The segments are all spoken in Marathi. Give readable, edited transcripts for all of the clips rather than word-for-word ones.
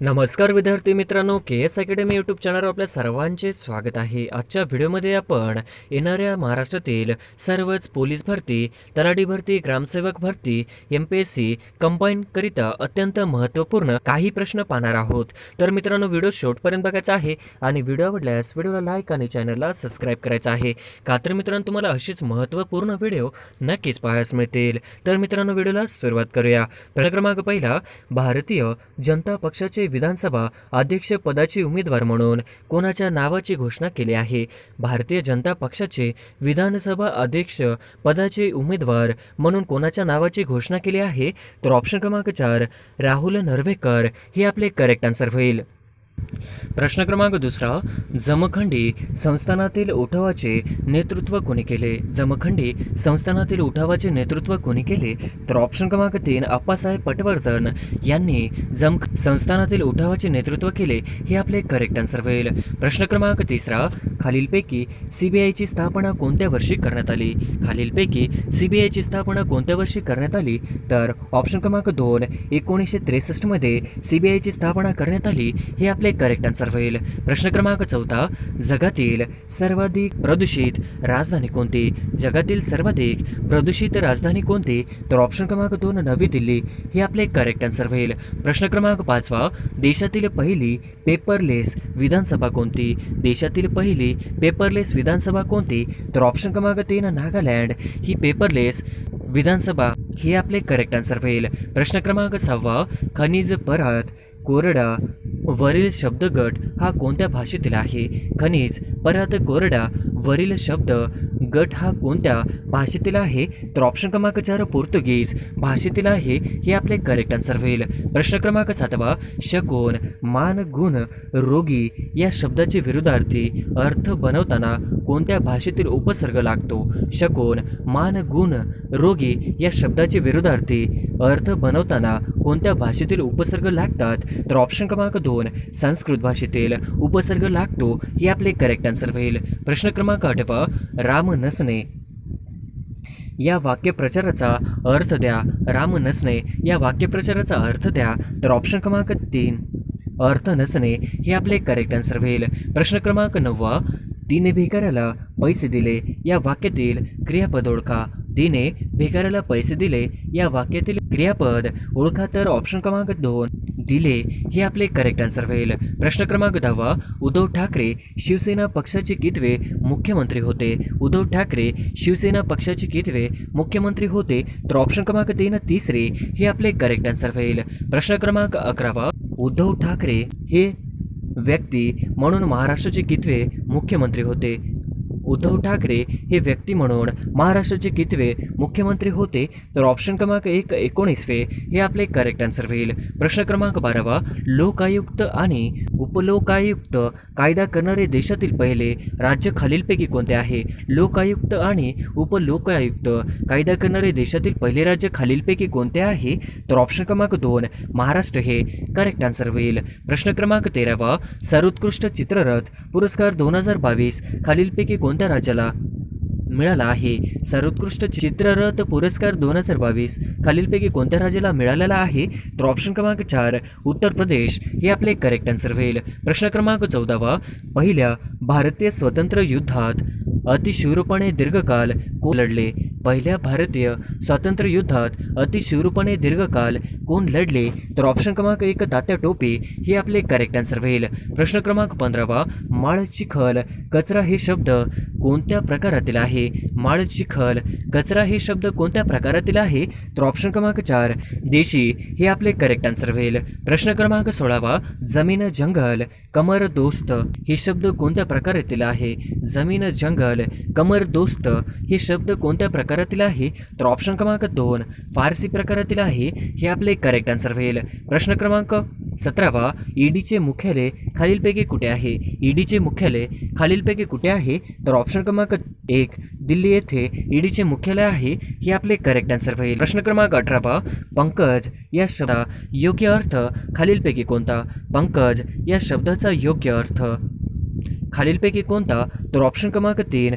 नमस्कार विद्यार्थी मित्रांनो, के एस अकॅडमी यूट्यूब चॅनलवर आपल्या सर्वांचे स्वागत आहे। आजच्या व्हिडिओमध्ये आपण येणाऱ्या महाराष्ट्रातील सर्वच पोलीस भरती, तलाठी भरती, ग्रामसेवक भरती, MPSC कंबाईनकरिता अत्यंत महत्त्वपूर्ण काही प्रश्न पाहणार आहोत। तर मित्रांनो, व्हिडिओ शेवटपर्यंत बघायचा आहे आणि व्हिडिओ आवडल्यास व्हिडिओला लाईक आणि चॅनलला सबस्क्राईब करायचं आहे। का तर मित्रांनो, तुम्हाला अशीच महत्त्वपूर्ण व्हिडिओ नक्कीच पाहायला मिळतील। तर मित्रांनो, व्हिडिओला सुरुवात करूया। प्रश्न क्रमांक पहिला, भारतीय जनता पक्षाचे विधानसभा अध्यक्ष पदाचे उमेदवार म्हणून कोणाच्या नावाची घोषणा केली आहे? भारतीय जनता पक्षाचे विधानसभा अध्यक्ष पदाचे उमेदवार म्हणून कोणाच्या नावाची घोषणा केली आहे? तर ऑप्शन क्रमांक 4 राहुल नर्वेकर हे आपले करेक्ट आन्सर होईल। प्रश्न क्रमांक दुसरा, जमखंडी संस्थानातील उठावाचे नेतृत्व कोणी केले? जमखंडी संस्थानातील उठावाचे नेतृत्व कोणी केले? तर ऑप्शन क्रमांक 3 आप्पासाहेब पटवर्धन यांनी संस्थानातील उठावाचे नेतृत्व केले हे आपले करेक्ट आन्सर होईल। प्रश्न क्रमांक तिसरा, खालीलपैकी CBIची स्थापना कोणत्या वर्षी करण्यात आली? खालीलपैकी CBIची स्थापना कोणत्या वर्षी करण्यात आली? तर ऑप्शन क्रमांक 2 1963 मध्ये CBIची स्थापना करण्यात आली हे आपले करेक्ट आन्सर होईल। प्रश्न क्रमांक 4 जगातील सर्वाधिक प्रदूषित राजधानी कोणती? जगातील सर्वाधिक प्रदूषित राजधानी कोणती? तर ऑप्शन क्रमांक 2 नवी दिल्ली हे आपले करेक्ट आन्सर होईल। प्रश्न क्रमांक 5 देशातील पहिली पेपरलेस विधानसभा कोणती? देशातील पहिली पेपरलेस विधानसभा कोणती? तर ऑप्शन क्रमांक 3 नागालँड ही पेपरलेस विधानसभा हे आपले करेक्ट आन्सर होईल। प्रश्न क्रमांक 6 खनिज परत कोरडा वरील शब्दगट हा कोणत्या भाषेतील आहे? खनिज परत कोरडा वरील शब्द गट हा कोणत्या भाषेतील आहे? तर ऑप्शन क्रमांक 4 पोर्तुगीज भाषेतील आहे हे आपले करेक्ट आन्सर होईल। प्रश्न क्रमांक 7 शकुन मान गुण रोगी या शब्दाचे विरुद्धार्थी अर्थ बनवताना कोणत्या भाषेतील उपसर्ग लागतो? शकुन मान गुण रोगी या शब्दाचे विरुद्धार्थी अर्थ बनवताना कोणत्या भाषेतील उपसर्ग लागतात? तर ऑप्शन क्रमांक 2 संस्कृत भाषेतील उपसर्ग लागतो हे आपले करेक्ट आन्सर होईल। प्रश्न क्रमांक 8 राम नसणे या वाक्यप्रचाराचा अर्थ द्या। राम नसणे या वाक्यप्रचाराचा अर्थ द्या। तर ऑप्शन क्रमांक 3 अर्थ नसणे हे आपले करेक्ट आन्सर होईल। प्रश्न क्रमांक 9 तिने भिकाऱ्याला पैसे दिले या वाक्यातील क्रियापद ओळखा। तिने भिकाऱ्याला पैसे दिले या वाक्यातील क्रियापद ओळखा। तर ऑप्शन क्रमांक 2 दिले हे आपले करेक्ट आन्सर होईल। प्रश्न क्रमांक 10 उद्धव ठाकरे शिवसेना पक्षाचे कितवे मुख्यमंत्री होते? उद्धव ठाकरे शिवसेना पक्षाचे कितवे मुख्यमंत्री होते? तर ऑप्शन क्रमांक 3 तिसरे हे आपले करेक्ट आन्सर होईल। प्रश्न क्रमांक 11 उद्धव ठाकरे हे व्यक्ती म्हणून महाराष्ट्राचे कितवे मुख्यमंत्री होते? उद्धव ठाकरे हे व्यक्ती म्हणून महाराष्ट्राचे कितवे मुख्यमंत्री होते? तर ऑप्शन क्रमांक 1 19वे हे आपले करेक्ट आन्सर होईल। प्रश्न क्रमांक 12 लोकायुक्त आणि उपलोकायुक्त कायदा करणारे देशातील पहिले राज्य खालीलपैकी कोणते आहे? लोकायुक्त आणि उपलोकायुक्त कायदा करणारे देशातील पहिले राज्य खालीलपैकी कोणते आहे? तर ऑप्शन क्रमांक 2 महाराष्ट्र हे करेक्ट आन्सर होईल। प्रश्न क्रमांक 13 सर्वोत्कृष्ट चित्ररथ पुरस्कार 2022 खालीलपैकी कोणत्या राज्याला मिळाला आहे? सर्वोत्कृष्ट चित्ररथ पुरस्कार 2022 खालीलपैकी कोणत्या राज्याला मिळालेला आहे? तर ऑप्शन क्रमांक 4 उत्तर प्रदेश हे आपले करेक्ट आन्सर होईल। प्रश्न क्रमांक 14 पहिल्या भारतीय स्वातंत्र्य युद्धात अतिशूरपणे दीर्घकाल कोण लढले? पहिल्या भारतीय स्वातंत्र्य युद्धात अतिशूरपणे दीर्घकाल कोण लढले? तर ऑप्शन क्रमांक 1 तात्या टोपे हे आपले करेक्ट आन्सर होईल। प्रश्न क्रमांक 15 माळ चिखल कचरा हे शब्द कोणत्या प्रकारातील आहे? माळ चिखल कचरा हे शब्द कोणत्या प्रकारातील आहे? तर ऑप्शन क्रमांक 4 देशी हे आपले करेक्ट आन्सर होईल। प्रश्न क्रमांक 16 जमीन जंगल कमर दोस्त हे शब्द कोणत्या प्रकारातील आहे? जमीन जंगल कमर दोस्त हे शब्द कोणत्या प्रकारातील आहे? तर ऑप्शन क्रमांक 2 फारसी प्रकारातील आहे हे आपले करेक्ट आन्सर होईल। प्रश्न क्रमांक 17 ईडीचे मुख्यालय खालीलपैकी कुठे आहे? ईडीचे मुख्यालय खालीलपैकी कुठे आहे? तर ऑप्शन क्रमांक 1 दिल्ली येथे ईडीचे मुख्यालय आहे हे आपले करेक्ट आन्सर होईल। प्रश्न क्रमांक 18 पंकज या शब्दाचा योग्य अर्थ खालीलपैकी कोणता? पंकज या शब्दाचा योग्य अर्थ खालीलपैकी कोणता? तर ऑप्शन क्रमांक 3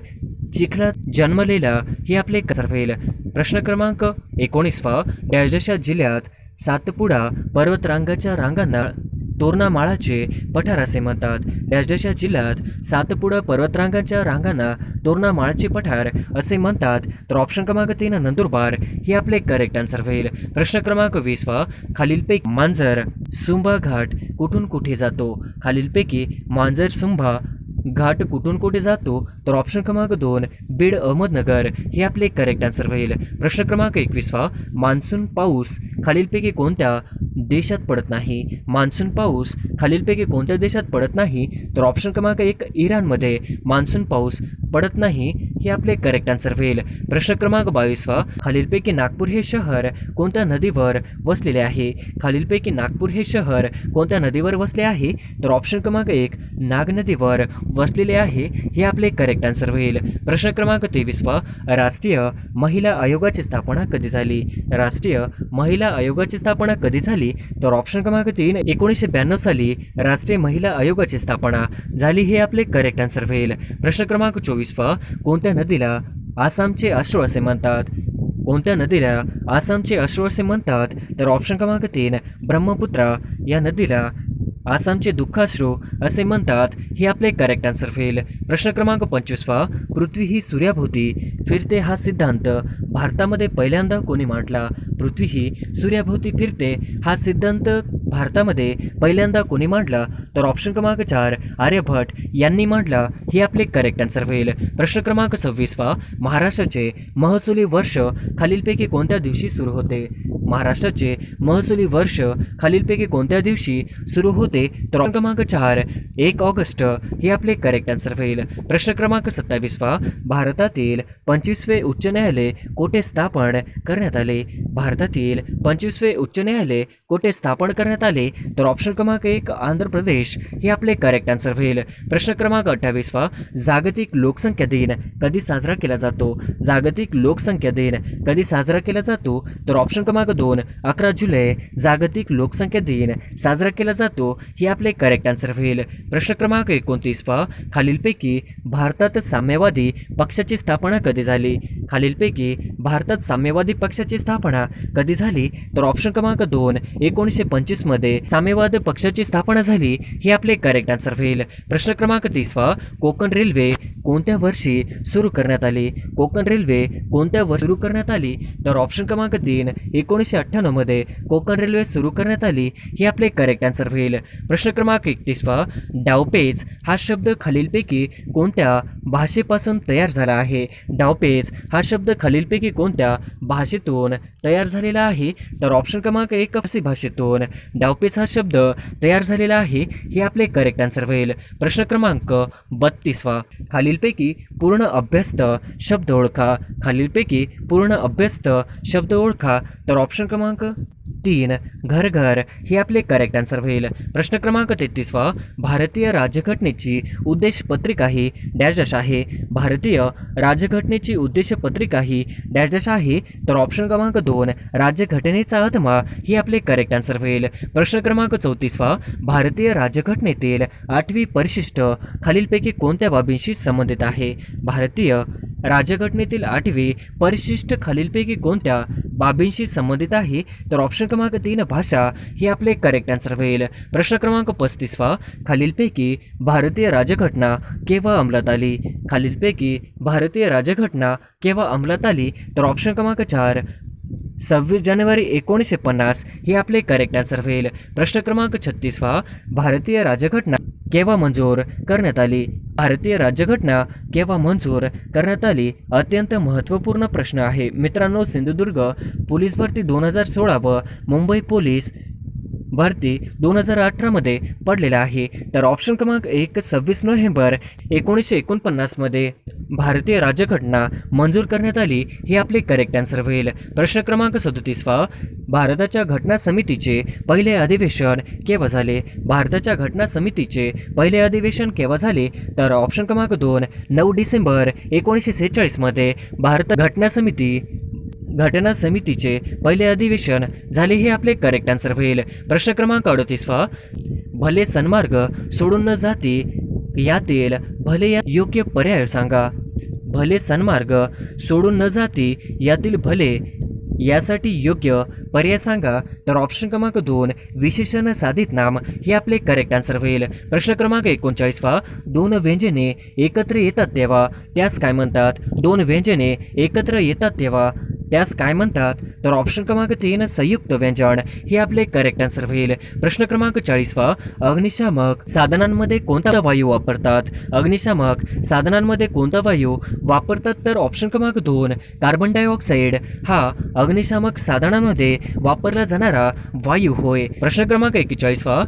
चिखलात जन्मलेला हे आपले कसे होईल। प्रश्न क्रमांक 19 डॅश जिल्ह्यात सातपुडा पर्वतरांगाच्या रांगांना तोरणा माळाचे पठार असे म्हणतात. डॅश डॅश या जिल्ह्यात सातपुडा पर्वतरांगांच्या रांगांना तोरणा माळाचे पठार असे म्हणतात. तर ऑप्शन क्रमांक 3 नंदुरबार हे आपले करेक्ट आन्सर होईल. प्रश्न क्रमांक 20 खालीलपैकी मांजर सुंभा घाट कुठून कुठे जातो? खालीलपैकी मांजर सुंभा घाट कुठून कुठे जातो? तर ऑप्शन क्रमांक 2 बीड अहमदनगर हे आपले करेक्ट आन्सर होईल. प्रश्न क्रमांक 21 मान्सून पाऊस खालीलपैकी कोणत्या देशात पडत नाही? मान्सून पाऊस खालीलपैकी कोणत्या देशात पडत नाही? तर ऑप्शन क्रमांक 1 इराणमध्ये मान्सून पाऊस पडत नाही हे आपले करेक्ट आन्सर होईल. प्रश्न क्रमांक 22 खालीलपैकी नागपूर हे शहर कोणत्या नदीवर वसलेले आहे? खालीलपैकी नागपूर हे शहर कोणत्या नदीवर वसले आहे? तर ऑप्शन क्रमांक 1 नाग नदीवर वसलेले आहे हे आपले करेक्ट आन्सर होईल. प्रश्न क्रमांक 23 राष्ट्रीय महिला आयोगाची स्थापना कधी झाली? राष्ट्रीय महिला आयोगाची स्थापना कधी झाली? तर ऑप्शन क्रमांक 3 1992 साली राष्ट्रीय महिला आयोगाची स्थापना झाली हे आपले करेक्ट आन्सर होईल. प्रश्न क्रमांक 24 कोणत्या नदीला आसामचे अश्रू असे म्हणतात? कोणत्या नदीला आसामचे अश्रू असे म्हणतात? तर ऑप्शन क्रमांक 3 ब्रह्मपुत्रा या नदीला आसामचे दुःखाश्रू असे म्हणतात हे आपले करेक्ट आन्सर होईल. प्रश्न क्रमांक 25 पृथ्वी ही सूर्याभोवती फिरते हा सिद्धांत भारतामध्ये पहिल्यांदा कोणी मांडला? पृथ्वी ही सूर्याभोवती फिरते हा सिद्धांत भारतामध्ये पहिल्यांदा कोणी मांडला? तर ऑप्शन क्रमांक 4 आर्यभट यांनी मांडला हे आपले करेक्ट आन्सर होईल. प्रश्न क्रमांक 26 महाराष्ट्राचे महसुली वर्ष खालीलपैकी कोणत्या दिवशी सुरू होते? महाराष्ट्राचे महसुली वर्ष खालीलपैकी कोणत्या दिवशी सुरू होते? तर ऑप्शन क्रमांक 4 1 ऑगस्ट हे आपले करेक्ट आन्सर होईल. प्रश्न क्रमांक 27 भारतातील 25वे उच्च न्यायालय कोठे स्थापन करण्यात आले? भारतातील 25वे उच्च न्यायालय कोठे स्थापन करण्यात आले? तर ऑप्शन क्रमांक 1 आंध्र प्रदेश हे आपले करेक्ट आन्सर होईल. प्रश्न क्रमांक 28 जागतिक लोकसंख्या दिन कधी साजरा केला जातो? जागतिक लोकसंख्या दिन कधी साजरा केला जातो? तर ऑप्शन क्रमांक 2 11 जुलै जागतिक लोकसंख्या दिन साजरा केला जातो हे आपले करेक्ट आन्सर होईल. प्रश्न क्रमांक 29 खालीलपैकी भारतात साम्यवादी पक्षाची स्थापना कधी झाली? खालीलपैकी भारतात साम्यवादी पक्षाची स्थापना कधी झाली? तर ऑप्शन क्रमांक 2 1925 मध्ये साम्यवादी पक्षाची स्थापना झाली हे आपले करेक्ट आन्सर होईल. प्रश्न क्रमांक 30 कोकण रेल्वे कोणत्या वर्षी सुरू करण्यात आली? कोकण रेल्वे कोणत्या वर्षी सुरू करण्यात आली? तर ऑप्शन क्रमांक 3 1998 मध्ये कोकण रेल्वे सुरू करण्यात आली हे आपले करेक्ट आन्सर होईल. प्रश्न क्रमांक 31 डावपेच हा शब्द खालीलपैकी कोणत्या भाषेपासून तयार झाला आहे? डावपेच हा शब्द खालीलपैकी कोणत्या भाषेतून तयार झालेला आहे? तर ऑप्शन क्रमांक 1 फारसी भाषेतून डावपेच हा शब्द तयार झालेला आहे हे आपले करेक्ट आन्सर होईल. प्रश्न क्रमांक 32 खालीलपैकी पूर्ण अभ्यस्त शब्द ओळखा. खालीलपैकी पूर्ण अभ्यस्त शब्द ओळखा. तर ऑप्शन क्रमांक 3 घर घर हे आपले करेक्ट आन्सर होईल. प्रश्न क्रमांक 33 भारतीय राज्यघटनेची उद्देश पत्रिका ही डॅश डॅश आहे. भारतीय राज्यघटनेची उद्देश पत्रिका ही डॅश डॅश आहे. तर ऑप्शन क्रमांक 2 राज्यघटनेचा आत्मा हे आपले करेक्ट आन्सर होईल. प्रश्न क्रमांक 34 भारतीय राज्यघटनेतील 8वी परिशिष्ट खालीलपैकी कोणत्या बाबींशी संबंधित आहे? भारतीय राज्यघटनेतील 8वी परिशिष्ट खालीलपैकी कोणत्या बाबींशी संबंधित आहे? तर ऑप्शन क्रमांक 3 भाषा हे आपले करेक्ट आन्सर होईल. प्रश्न क्रमांक 35 खालीलपैकी भारतीय राज्यघटना केव्हा अंमलात आली? खालीलपैकी भारतीय राज्यघटना केव्हा अंमलात आली? तर ऑप्शन क्रमांक 4 26 जानेवारी 1950 हे आपले करेक्ट आन्सर होईल. प्रश्न क्रमांक 36 भारतीय राज्यघटना केव्हा मंजूर करण्यात आली? भारतीय राज्यघटना केव्हा मंजूर करण्यात आली? अत्यंत महत्त्वपूर्ण प्रश्न आहे मित्रांनो. सिंधुदुर्ग पोलीस भरती 2016 व मुंबई पोलीस भरती 2018 मध्ये पडलेला आहे. तर ऑप्शन क्रमांक 1 26 नोव्हेंबर 1949 मध्ये भारतीय राज्यघटना मंजूर करण्यात आली हे आपले करेक्ट आन्सर होईल. प्रश्न क्रमांक 37 भारताच्या घटना समितीचे पहिले अधिवेशन केव्हा झाले? भारताच्या घटना समितीचे पहिले अधिवेशन केव्हा झाले? तर ऑप्शन क्रमांक 2 9 डिसेंबर 1946 मध्ये भारत घटना समितीचे पहिले अधिवेशन झाले हे आपले करेक्ट आन्सर होईल. प्रश्न क्रमांक 38 भले सन्मार्ग सोडून न जाती यातील भले या योग्य पर्याय सांगा. भले सन्मार्ग सोडून न जाती यातील भले यासाठी योग्य पर्याय सांगा. तर ऑप्शन क्रमांक 2 विशेषण साधित नाम हे आपले करेक्ट आन्सर होईल. प्रश्न क्रमांक 39 दोन व्यंजने एकत्र येतात तेव्हा त्यास काय म्हणतात? दोन व्यंजने एकत्र येतात तेव्हा त्यास काय म्हणतात? तर ऑप्शन क्रमांक 3 संयुक्त व्यंजन हे आपले करेक्ट आन्सर होईल. प्रश्न क्रमांक 40 अग्निशामक साधनांमध्ये कोणता वायू वापरतात? अग्निशामक साधनांमध्ये कोणता वायू वापरतात? तर ऑप्शन क्रमांक 2 कार्बन डायऑक्साईड हा अग्निशामक साधनांमध्ये वापरला जाणारा वायू होय. प्रश्न क्रमांक 41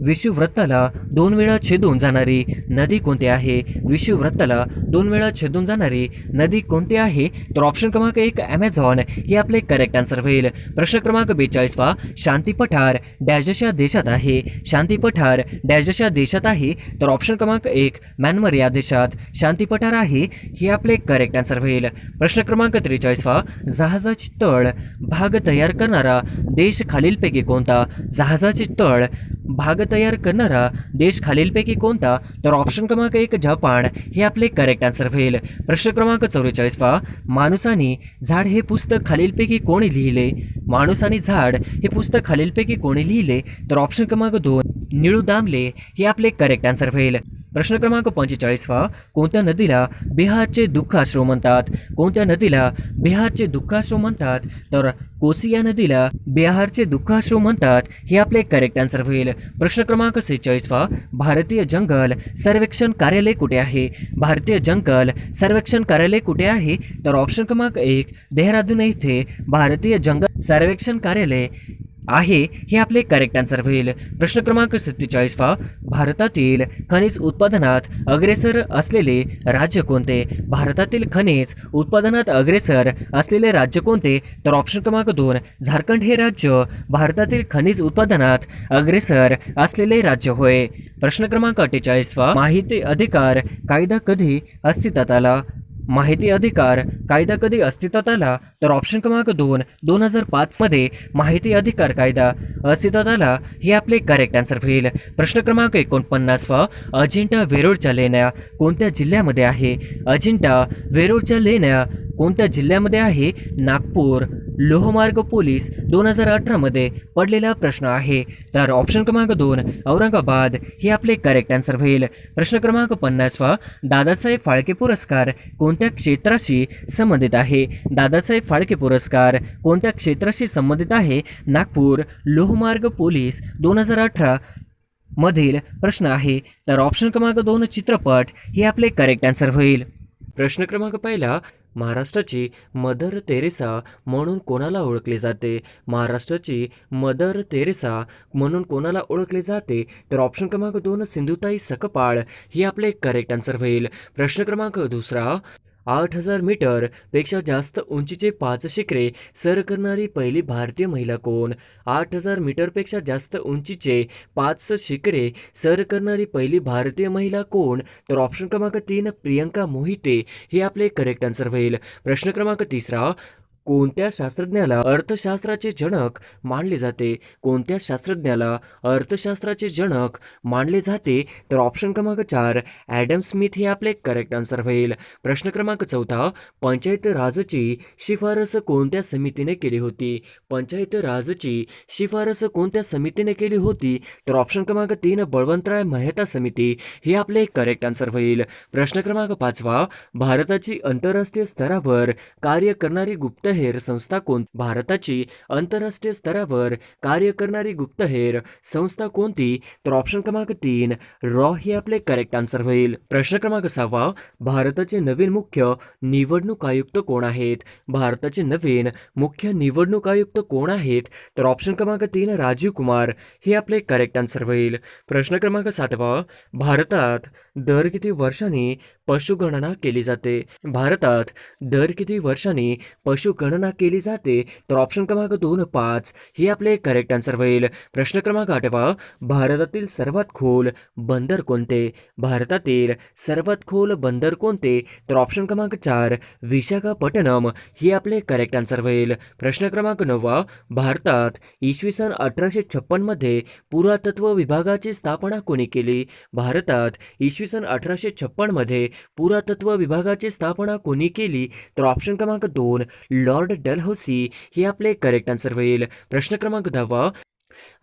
विषुववृत्ताला 2 वेळा छेदून जाणारी नदी कोणती आहे? विषुववृत्ताला 2 वेळा छेदून जाणारी नदी कोणती आहे? तर ऑप्शन क्रमांक 1 ॲमेझॉन हे आपले करेक्ट आन्सर होईल. प्रश्न क्रमांक 42 शांती पठार डॅशच्या देशात आहे? शांती पठार डॅशच्या देशात आहे? तर ऑप्शन क्रमांक 1 म्यानमार या देशात शांती पठार आहे हे आपले करेक्ट आन्सर होईल. प्रश्न क्रमांक 43 जहाजाची तळ भाग तयार करणारा देश खालीलपैकी कोणता? जहाजाची तळ भाग तयार करणारा देश खालीलपैकी कोणता? तर ऑप्शन क्रमांक 1 जपान हे आपले करेक्ट आन्सर होईल. प्रश्न क्रमांक 44 माणूस आणि झाड हे पुस्तक खालीलपैकी कोणी लिहिले? माणूस आणि झाड हे पुस्तक खालीलपैकी कोणी लिहिले? तर ऑप्शन क्रमांक 2 निळू दामले हे आपले करेक्ट आन्सर होईल. प्रश्न क्रमांक 45 कोणत्या नदीला बिहारचे दुःखाश्रू म्हणतात? कोणत्या नदीला बिहारचे दुःखाश्रू म्हणतात? तर कोसी या नदीला बिहारचे दुःखाश्रू म्हणतात हे आपले करेक्ट आन्सर होईल. प्रश्न क्रमांक 46 भारतीय जंगल सर्वेक्षण कार्यालय कुठे आहे? भारतीय जंगल सर्वेक्षण कार्यालय कुठे आहे? तर ऑप्शन क्रमांक 1 देहरादून येथे भारतीय जंगल सर्वेक्षण कार्यालय आहे हे आपले करेक्ट आन्सर होईल. प्रश्न क्रमांक 47 भारतातील खनिज उत्पादनात अग्रेसर असलेले राज्य कोणते? भारतातील खनिज उत्पादनात अग्रेसर असलेले राज्य कोणते? तर ऑप्शन क्रमांक 2 झारखंड हे राज्य भारतातील खनिज उत्पादनात अग्रेसर असलेले राज्य होय. प्रश्न क्रमांक 48 माहिती अधिकार कायदा कधी अस्तित्वात आला? माहिती अधिकार कायदा कधी अस्तित्वात आला? तर ऑप्शन क्रमांक 2 2005 मध्ये माहिती अधिकार कायदा अस्तित्वात आला हे आपले करेक्ट आन्सर होईल. प्रश्न क्रमांक 49 अजिंठा वेरूळच्या लेण्या कोणत्या जिल्ह्यामध्ये आहे? अजिंठा वेरूळच्या लेण्या कोणत्या जिल्ह्यामध्ये आहे? नागपूर लोहमार्ग पोलीस 2018 मध्ये पडलेला प्रश्न आहे. तर ऑप्शन क्रमांक 2 औरंगाबाद हे आपले करेक्ट आन्सर होईल. प्रश्न क्रमांक 50 दादासाहेब फाळके पुरस्कार कोणत्या क्षेत्राशी संबंधित आहे? दादासाहेब फाळके पुरस्कार कोणत्या क्षेत्राशी संबंधित आहे? नागपूर लोहमार्ग पोलीस 2018 मधील प्रश्न आहे. तर ऑप्शन क्रमांक 2 चित्रपट हे आपले करेक्ट आन्सर होईल. प्रश्न क्रमांक 1 महाराष्ट्राची मदर तेरेसा म्हणून कोणाला ओळखले जाते? महाराष्ट्राची मदर तेरेसा म्हणून कोणाला ओळखले जाते? तर ऑप्शन क्रमांक 2 सिंधुताई सकपाळ हे आपले करेक्ट आन्सर होईल. प्रश्न क्रमांक 2 8000 मीटर पेक्षा जास्त उंचीचे 5 शिखरे सर करणारी पहिली भारतीय महिला कोण? 8000 मीटरपेक्षा जास्त उंचीचे 5 शिखरे सर करणारी पहिली भारतीय महिला कोण? तर ऑप्शन क्रमांक 3 प्रियंका मोहिते हे आपले करेक्ट आन्सर होईल. प्रश्न क्रमांक 3 कोणत्या शास्त्रज्ञाला अर्थशास्त्राचे जनक मानले जाते? कोणत्या शास्त्रज्ञाला अर्थशास्त्राचे जनक मानले जाते? तर ऑप्शन क्रमांक 4 ॲडम स्मिथ हे आपले करेक्ट आन्सर होईल. प्रश्न क्रमांक 4 पंचायत राजची शिफारस कोणत्या समितीने केली होती? पंचायत राजची शिफारस कोणत्या समितीने केली होती? तर ऑप्शन क्रमांक 3 बळवंतराय मेहता समिती हे आपले करेक्ट आन्सर होईल. प्रश्न क्रमांक 5 भारताची आंतरराष्ट्रीय स्तरावर कार्य करणारी गुप्तहेर संस्था कोण? भारताची आंतरराष्ट्रीय स्तरावर कार्य करणारी गुप्तहेर संस्था कोणती? तर ऑप्शन क्रमांक 3 रॉ हे आपले करेक्ट आन्सर होईल. प्रश्न क्रमांक 6 भारताचे नवीन मुख्य निवडणूक आयुक्त कोण आहेत? भारताचे नवीन मुख्य निवडणूक आयुक्त कोण आहेत? तर ऑप्शन क्रमांक 3 राजीव कुमार हे आपले करेक्ट आन्सर होईल. प्रश्न क्रमांक 7 भारतात दर किती वर्षांनी पशुगणना केली जाते? भारतात दर किती वर्षांनी पशुगणना केली जाते? तर ऑप्शन क्रमांक 2 5 हे आपले करेक्ट आन्सर होईल. प्रश्न क्रमांक 8 भारतातील सर्वात खोल बंदर कोणते? भारतातील सर्वात खोल बंदर कोणते? तर ऑप्शन क्रमांक 4 विशाखापट्टणम हे आपले करेक्ट आन्सर होईल. प्रश्न क्रमांक 9 भारतात इसवी सन 1856 मध्ये पुरातत्व विभागाची स्थापना कोणी केली? भारतात इसवी सन 1856 मध्ये पुरातत्व विभागाची स्थापना कोणी केली? तर ऑप्शन क्रमांक 2 लॉर्ड डलहौसी हे आपले करेक्ट आन्सर होईल. प्रश्न क्रमांक 10.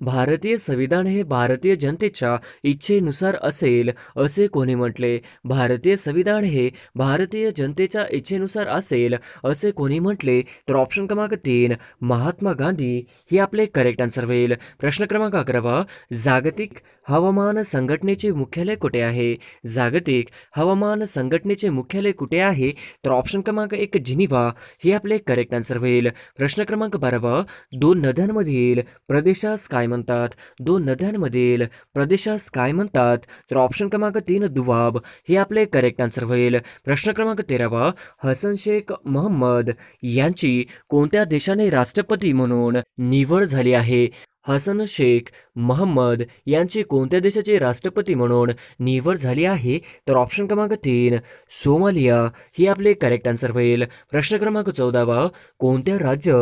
भारतीय संविधान हे भारतीय जनतेच्या इच्छेनुसार असेल असे कोणी म्हटले? भारतीय संविधान हे भारतीय जनतेच्या इच्छेनुसार असेल असे कोणी म्हटले? तर ऑप्शन क्रमांक 3 महात्मा गांधी हे आपले करेक्ट आन्सर होईल. प्रश्न क्रमांक 11. जागतिक हवामान संघटनेचे मुख्यालय कुठे आहे? जागतिक हवामान संघटनेचे मुख्यालय कुठे आहे? तर ऑप्शन क्रमांक 1 जिनिव्हा हे आपले करेक्ट आन्सर होईल. प्रश्न क्रमांक 12. दोन नद्यांमधील प्रदेशास काय म्हणतात? दोन नद्यांमधील प्रदेशास काय म्हणतात? तर ऑप्शन क्रमांक 3 दुवाब हे आपले करेक्ट आन्सर होईल. प्रश्न क्रमांक 13. हसन शेख मोहम्मद यांची कोणत्या देशाने राष्ट्रपती म्हणून निवड झाली आहे? हसन शेख मोहम्मद यांची कोणत्या देशाचे राष्ट्रपती म्हणून निवड झाली आहे? तर ऑप्शन क्रमांक 3 सोमालिया ही आपले करेक्ट आन्सर होईल. प्रश्न क्रमांक 14. कोणत्या राज्य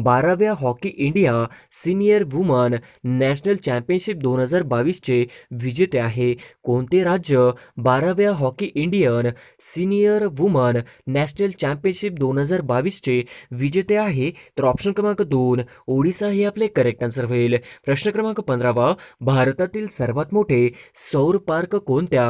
12व्या hockey India senior woman national championship 2022चे विजेते आहे? कोणते राज्य 12व्या hockey Indian senior woman national championship 2022चे विजेते आहे? तर ऑप्शन क्रमांक 2 ओडिसा हे आपले करेक्ट आन्सर होईल. प्रश्न क्रमांक 15. भारतातील सर्वात मोठे सौर पार्क कोणत्या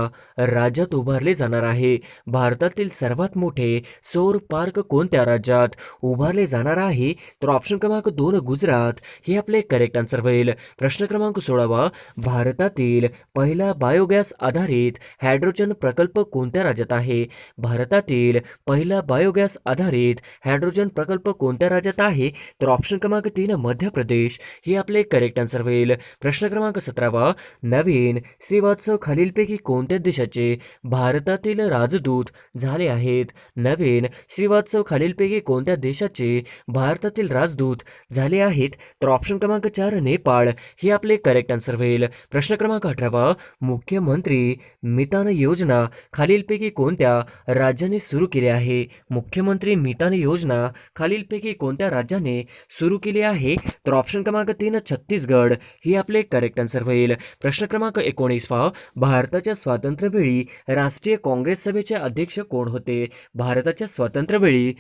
राज्यात उभारले जाणार आहे? भारतातील सर्वात मोठे सौर पार्क कोणत्या राज्यात उभारले जाणार आहे? तर ऑप्शन क्रमांक 2 गुजरात हे आपले करेक्ट आन्सर होईल. प्रश्न क्रमांक 16. भारतातील पहिला बायोगॅस आधारित हायड्रोजन प्रकल्प कोणत्या राज्यात आहे? भारतातील पहिला बायोगॅस आधारित हायड्रोजन प्रकल्प कोणत्या राज्यात आहे? तर ऑप्शन क्रमांक 3 मध्य प्रदेश हे आपले करेक्ट आन्सर होईल. प्रश्न क्रमांक 17. नवीन श्रीवास्तव खालीलपैकी कोणत्या देशाचे भारतातील राजदूत झाले आहेत? नवीन श्रीवास्तव खालीलपैकी कोणत्या देशाचे भारतातील राजदूत झाले आहेत? तर ऑप्शन क्रमांक 4 नेपाळ हे आपले करेक्ट आन्सर होईल. प्रश्न क्रमांक 18. मुख्यमंत्री मितान योजना खालीलपैकी कोणत्या राज्याने सुरू केली आहे? मुख्यमंत्री मितान योजना खालीलपैकी कोणत्या राज्याने सुरू केली आहे? तर ऑप्शन क्रमांक 3 छत्तीसगड ही आपले करेक्ट आन्सर होईल. प्रश्न क्रमांक 19. भारताच्या स्वातंत्र्यवेळी राष्ट्रीय काँग्रेस सभेचे अध्यक्ष कोण होते? भारताच्या स्वातंत्र्यवेळी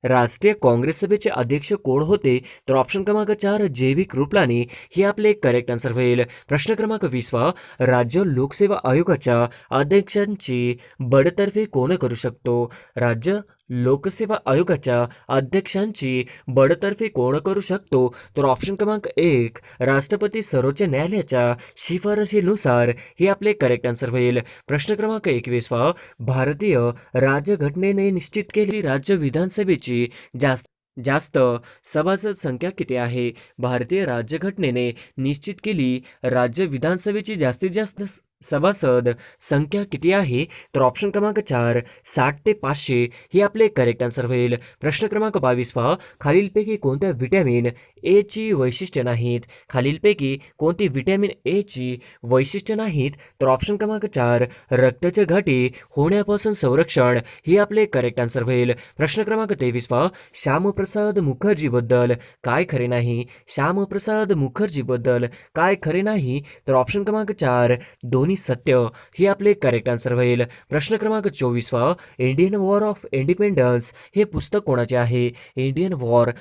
राष्ट्रीय काँग्रेस सभेचे अध्यक्ष कोण होते? तर ऑप्शन क्रमांक 4 जे.व्ही. कृपलानी हे आपले करेक्ट आन्सर होईल. प्रश्न क्रमांक 20. राज्य लोकसेवा आयोगाच्या अध्यक्षांची बडतर्फी कोण करू शकतो? राज्य लोकसेवा आयोगाच्या अध्यक्षांची बडतर्फी कोण करू शकतो? तर ऑप्शन क्रमांक 1 राष्ट्रपती सर्वोच्च न्यायालयाच्या शिफारशीनुसार हे आपले करेक्ट आन्सर होईल. प्रश्न क्रमांक 21. भारतीय राज्यघटनेने निश्चित केलेली राज्य विधानसभेची जास्त सभासद संख्या किती आहे? भारतीय राज्यघटनेने निश्चित केली राज्य विधानसभेची जास्तीत जास्त सभासद संख्या किती आहे? तर ऑप्शन क्रमांक 4 60 ते 500 हे आपले करेक्ट आन्सर होईल. प्रश्न क्रमांक 22. खालीलपैकी कोणत्या व्हिटॅमिन ए ची वैशिष्ट्य नाहीत? खालीलपैकी कोणती व्हिटॅमिन ए ची वैशिष्ट्य नाहीत? तर ऑप्शन क्रमांक 4 रक्ताच्या गाठी होण्यापासून संरक्षण हे आपले करेक्ट आन्सर होईल. प्रश्न क्रमांक 23. श्यामप्रसाद मुखर्जीबद्दल काय खरे नाही? श्यामप्रसाद मुखर्जीबद्दल काय खरे नाही? तर ऑप्शन क्रमांक 4 दोन्ही सत्य हे आपले करेक्ट आन्सर होईल. प्रश्न क्रमांक 24. इंडियन वॉर ऑफ इंडिपेंडन्स हे पुस्तक कोणाचे आहे? इंडियन वॉर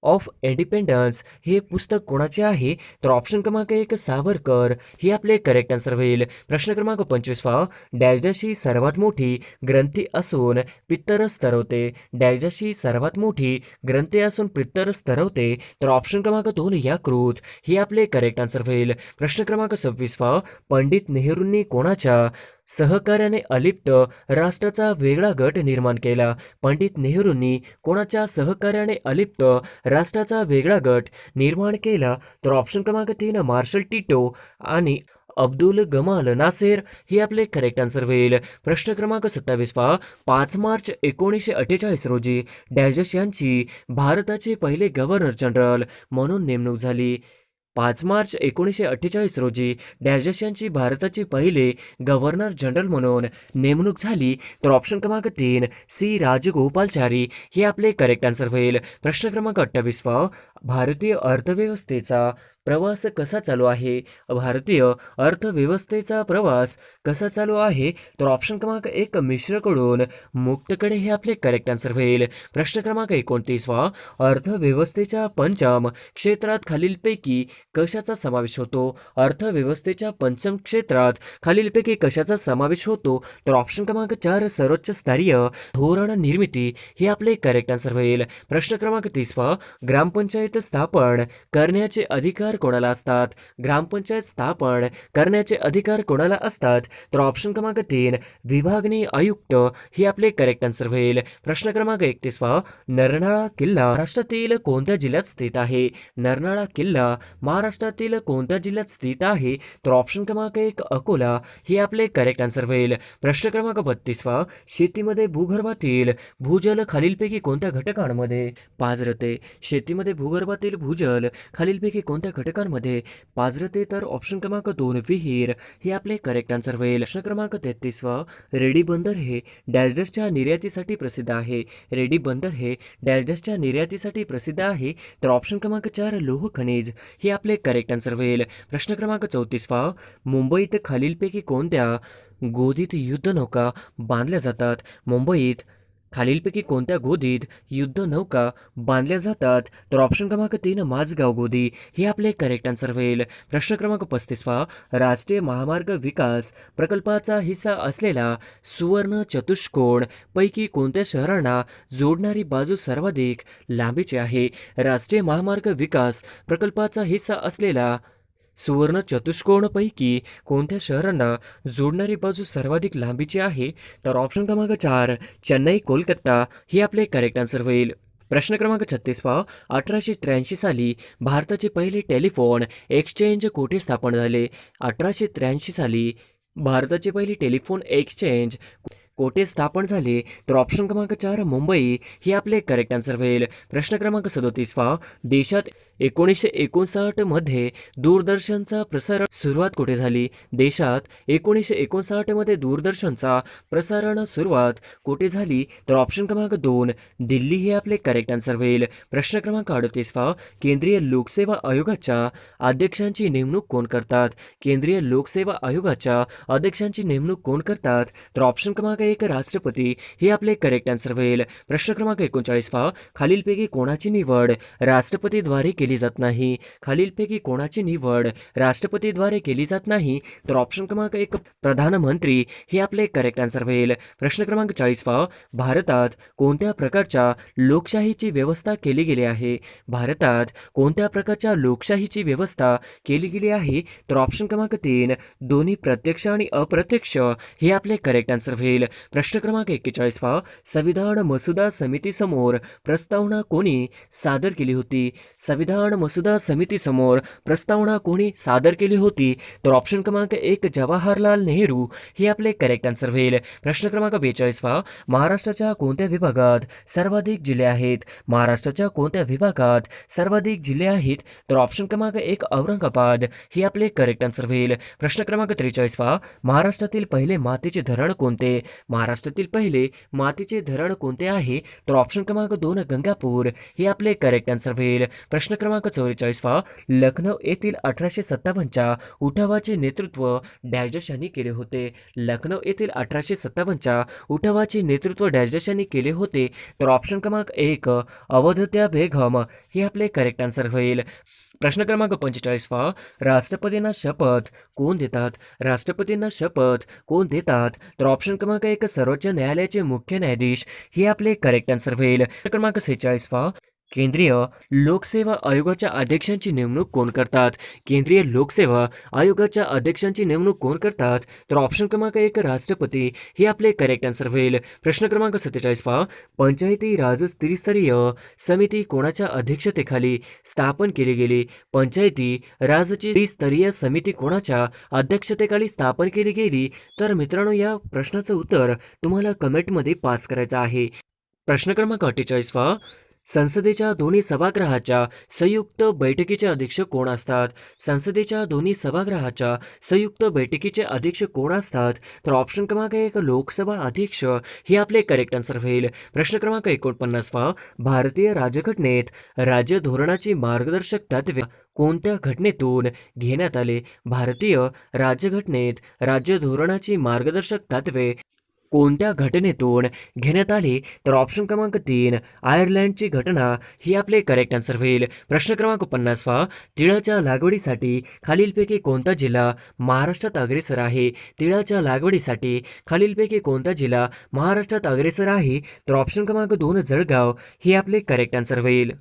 ऑफ इंडिपेंडन्स हे पुस्तक कोणाचे आहे? तर ऑप्शन क्रमांक 1 सावरकर हे आपले करेक्ट आन्सर होईल. प्रश्न क्रमांक 25. डॅशची सर्वात मोठी ग्रंथी असून पित्तरस तरवते. डॅशची सर्वात मोठी ग्रंथी असून पित्तरस तरवते. तर ऑप्शन क्रमांक 2 यकृत हे आपले करेक्ट आन्सर होईल. प्रश्न क्रमांक 26. पंडित नेहरूंनी कोणाच्या सहकार्याने अलिप्त राष्ट्राचा वेगळा गट निर्माण केला? पंडित नेहरूंनी कोणाच्या सहकार्याने अलिप्त राष्ट्राचा वेगळा गट निर्माण केला? तर ऑप्शन क्रमांक 3 मार्शल टिटो आणि अब्दुल गमाल नासेर हे आपले करेक्ट आन्सर होईल. प्रश्न क्रमांक 27. 5 मार्च 1948 रोजी डॅश यांची भारताचे पहिले गव्हर्नर जनरल म्हणून नेमणूक झाली. 5 मार्च 1948 रोजी डॅश यांची भारताचे पहिले गव्हर्नर जनरल म्हणून नेमणूक झाली. तर ऑप्शन क्रमांक 3 सी राजगोपालचारी हे आपले करेक्ट आन्सर होईल. प्रश्न क्रमांक 28. भारतीय अर्थव्यवस्थेचा प्रवास कसा चालू आहे? भारतीय अर्थव्यवस्थेचा प्रवास कसा चालू आहे? तर ऑप्शन क्रमांक एक मिश्रकडून मुक्तकडे हे आपले करेक्ट आन्सर होईल. प्रश्न क्रमांक 29वा, अर्थव्यवस्थेच्या पंचम क्षेत्रात खालीलपैकी कशाचा समावेश होतो? अर्थव्यवस्थेच्या पंचम क्षेत्रात खालीलपैकी कशाचा समावेश होतो? तर ऑप्शन क्रमांक 4 सर्वोच्च स्तरीय धोरण निर्मिती हे आपले करेक्ट आन्सर होईल. प्रश्न क्रमांक 30वा, ग्रामपंचायत स्थापन करण्याचे अधिकार कोणाला असतात? ग्रामपंचायत स्थापन करण्याचे अधिकार कोणाला असतात? तर ऑप्शन क्रमांक 3 विभागणी आयुक्त हे आपले करेक्ट आन्सर होईल. प्रश्न क्रमांक 31वा, नरनाळा किल्ला महाराष्ट्रातील कोणत्या जिल्ह्यात स्थित आहे? नरनाळा किल्ला महाराष्ट्रातील कोणत्या जिल्ह्यात स्थित आहे? तर ऑप्शन क्रमांक 1 अकोला हे आपले करेक्ट आन्सर होईल. प्रश्न क्रमांक 32वा, शेतीमध्ये भूगर्भातील भूजल खालीलपैकी कोणत्या घटकांमध्ये पाझरते? शेतीमध्ये भूगर्भातील भूजल खालीलपैकी कोणत्या घटकांमध्ये पाझरते? तर ऑप्शन क्रमांक 2 विहीर हे आपले करेक्ट आन्सर होईल. प्रश्न क्रमांक 33वा, रेडी बंदर हे डॅश डॅशच्या निर्यातीसाठी प्रसिद्ध आहे. रेडी बंदर हे डॅश डॅशच्या निर्यातीसाठी प्रसिद्ध आहे. तर ऑप्शन क्रमांक 4 लोह खनिज हे आपले करेक्ट आन्सर होईल. प्रश्न क्रमांक 34वा, मुंबईत खालीलपैकी कोणत्या गोदीत युद्धनौका बांधल्या जातात? मुंबईत खालीलपैकी कोणत्या गोदीत युद्धनौका बांधल्या जातात? तर ऑप्शन क्रमांक 3 माझगाव गोदी हे आपले करेक्ट आन्सर होईल. प्रश्न क्रमांक 35वा, राष्ट्रीय महामार्ग विकास प्रकल्पाचा हिस्सा असलेला सुवर्ण चतुष्कोण पैकी कोणत्या शहरांना जोडणारी बाजू सर्वाधिक लांबीची आहे? राष्ट्रीय महामार्ग विकास प्रकल्पाचा हिस्सा असलेला सुवर्ण चतुष्कोणपैकी कोणत्या शहरांना जोडणारी बाजू सर्वाधिक लांबीची आहे? तर ऑप्शन क्रमांक 4 चेन्नई कोलकाता हे आपले करेक्ट आन्सर होईल. प्रश्न क्रमांक 36वा, 1883 साली भारताचे पहिले टेलिफोन एक्सचेंज कोठे स्थापन झाले? 1883 साली भारताचे पहिले टेलिफोन एक्सचेंज कोठे स्थापन झाले? तर ऑप्शन क्रमांक 4 मुंबई हे आपले करेक्ट आन्सर होईल. प्रश्न क्रमांक 37वा, देशात 1959 मध्ये दूरदर्शनचा प्रसारण सुरुवात कुठे झाली? देशात 1959 मध्ये दूरदर्शनचा प्रसारण सुरुवात कुठे झाली? तर ऑप्शन क्रमांक 2 दिल्ली हे आपले करेक्ट आन्सर होईल. प्रश्न क्रमांक 38वा, केंद्रीय लोकसेवा आयोगाच्या अध्यक्षांची नेमणूक कोण करतात? केंद्रीय लोकसेवा आयोगाच्या अध्यक्षांची नेमणूक कोण करतात? तर ऑप्शन क्रमांक 1 राष्ट्रपती हे आपले करेक्ट आन्सर होईल. प्रश्न क्रमांक 39वा, खालीलपैकी कोणाची निवड राष्ट्रपतीद्वारे केली जात नाही? खालीलपैकी कोणाची निवड राष्ट्रपतीद्वारे केली जात नाही? तर ऑप्शन क्रमांक 1 प्रधानमंत्री हे आपले करेक्ट आन्सर होईल. प्रश्न क्रमांक 40वा, भारतात कोणत्या प्रकारच्या लोकशाहीची व्यवस्था केली गेली आहे? भारतात कोणत्या प्रकारच्या लोकशाहीची व्यवस्था केली गेली आहे? तर ऑप्शन क्रमांक 3 दोन्ही प्रत्यक्ष आणि अप्रत्यक्ष हे आपले करेक्ट आन्सर होईल. प्रश्न क्रमांक 41वा, संविधान मसुदा समितीसमोर प्रस्तावना कोणी सादर केली होती? संविधान मसुदा समितीसमोर प्रस्तावना कोणी सादर केली होती? तर ऑप्शन क्रमांक 1 जवाहरलाल नेहरू हे आपले करेक्ट आन्सर होईल. प्रश्न क्रमांक 42वा, महाराष्ट्राच्या कोणत्या विभागात सर्वाधिक जिल्हे आहेत? महाराष्ट्राच्या कोणत्या विभागात सर्वाधिक जिल्हे आहेत? तर ऑप्शन क्रमांक 1 औरंगाबाद हे आपले करेक्ट आन्सर होईल. प्रश्न क्रमांक 43वा, महाराष्ट्रातील पहिले मातीचे धरण कोणते? महाराष्ट्रातील पहिले मातीचे धरण कोणते आहे? तर ऑप्शन क्रमांक 2 गंगापूर हे आपले करेक्ट आन्सर होईल. प्रश्न क्रमांक 44वा, लखनौ येथील 1857च्या उठावाचे नेतृत्व डॅश डॅश यांनी केले होते? लखनौ येथील 1857च्या उठावाचे नेतृत्व डॅश डॅश यांनी केले होते? तर ऑप्शन क्रमांक 1 अवधूता बेगम हे आपले करेक्ट आन्सर होईल. प्रश्न क्रमांक 45वा, राष्ट्रपतींना शपथ कोण देतात? राष्ट्रपतींना शपथ कोण देतात? तर ऑप्शन क्रमांक 1 सर्वोच्च न्यायालयाचे मुख्य न्यायाधीश हे आपले करेक्ट आन्सर होईल. प्रश्न क्रमांक 46वा, केंद्रीय लोकसेवा आयोगाच्या अध्यक्षांची नेमणूक कोण करतात? केंद्रीय लोकसेवा आयोगाच्या अध्यक्षांची नेमणूक कोण करतात? तर ऑप्शन क्रमांक 1 राष्ट्रपती हे आपले करेक्ट आन्सर होईल. प्रश्न क्रमांक 47वा, पंचायती राज त्रिस्तरीय समिती कोणाच्या अध्यक्षतेखाली स्थापन केली गेली? पंचायती राजची त्रिस्तरीय समिती कोणाच्या अध्यक्षतेखाली स्थापन केली गेली? तर मित्रांनो, या प्रश्नाचं उत्तर तुम्हाला कमेंटमध्ये पास करायचं आहे. प्रश्न क्रमांक 48वा, संसदेच्या दोन्ही सभागृहाच्या संयुक्त बैठकीचे अध्यक्ष कोण असतात? संसदेच्या दोन्ही सभागृहाच्या संयुक्त बैठकीचे अध्यक्ष कोण असतात? तर ऑप्शन क्रमांक 1 लोकसभा अध्यक्ष हे आपले करेक्ट आन्सर होईल. प्रश्न क्रमांक 49 पहा. भारतीय राज्यघटनेत राज्य धोरणाची मार्गदर्शक तत्त्वे कोणत्या घटनेतून घेण्यात आले? भारतीय राज्यघटनेत राज्य धोरणाची मार्गदर्शक तत्त्वे कोणत्या घटनेतून घेण्यात आली? तर ऑप्शन क्रमांक 3 आयर्लंडची घटना ही आपले करेक्ट आन्सर होईल. प्रश्न क्रमांक 50 पहा. तिळाच्या लागवडीसाठी खालीलपैकी कोणता जिल्हा महाराष्ट्रात अग्रेसर आहे? तिळाच्या लागवडीसाठी खालीलपैकी कोणता जिल्हा महाराष्ट्रात अग्रेसर आहे? तर ऑप्शन क्रमांक 2 जळगाव हे आपले करेक्ट आन्सर होईल.